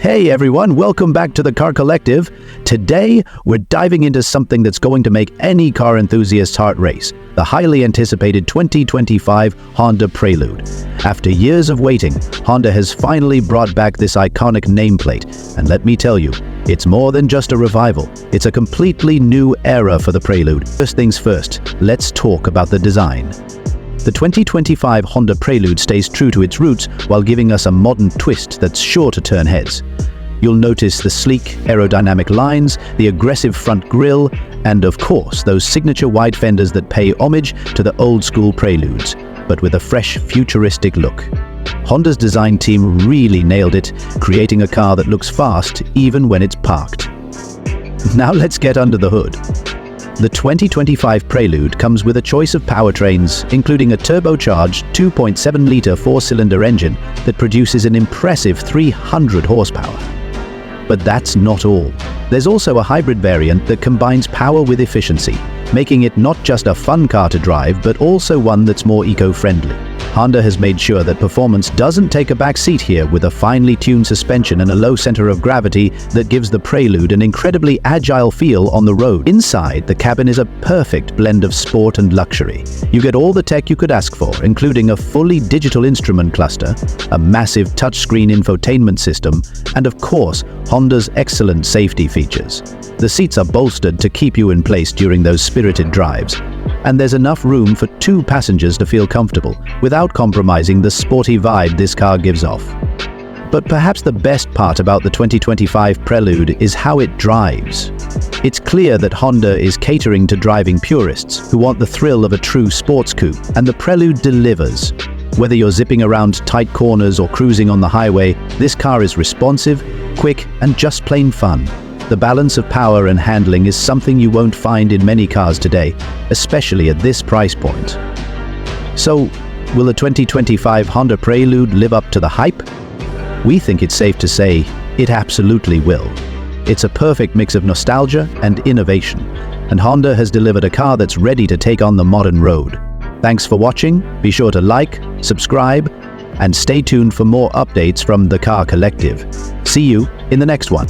Hey everyone, welcome back to the Car Collective. Today, we're diving into something that's going to make any car enthusiast's heart race, the highly anticipated 2025 Honda Prelude. After years of waiting, Honda has finally brought back this iconic nameplate, and let me tell you, it's more than just a revival. It's a completely new era for the Prelude. First things first, let's talk about the design. The 2025 Honda Prelude stays true to its roots while giving us a modern twist that's sure to turn heads. You'll notice the sleek, aerodynamic lines, the aggressive front grille, and of course, those signature wide fenders that pay homage to the old-school Preludes, but with a fresh, futuristic look. Honda's design team really nailed it, creating a car that looks fast even when it's parked. Now let's get under the hood. The 2025 Prelude comes with a choice of powertrains, including a turbocharged 2.7-liter four-cylinder engine that produces an impressive 300 horsepower. But that's not all. There's also a hybrid variant that combines power with efficiency, making it not just a fun car to drive, but also one that's more eco-friendly. Honda has made sure that performance doesn't take a back seat here, with a finely tuned suspension and a low center of gravity that gives the Prelude an incredibly agile feel on the road. Inside, the cabin is a perfect blend of sport and luxury. You get all the tech you could ask for, including a fully digital instrument cluster, a massive touchscreen infotainment system, and of course, Honda's excellent safety features. The seats are bolstered to keep you in place during those spirited drives, and there's enough room for two passengers to feel comfortable, without compromising the sporty vibe this car gives off. But perhaps the best part about the 2025 Prelude is how it drives. It's clear that Honda is catering to driving purists who want the thrill of a true sports coupe, and the Prelude delivers. Whether you're zipping around tight corners or cruising on the highway, this car is responsive, quick, and just plain fun. The balance of power and handling is something you won't find in many cars today, especially at this price point. So, will the 2025 Honda Prelude live up to the hype? We think it's safe to say it absolutely will. It's a perfect mix of nostalgia and innovation, and Honda has delivered a car that's ready to take on the modern road. Thanks for watching. Be sure to like, subscribe, and stay tuned for more updates from the Car Collective. See you in the next one.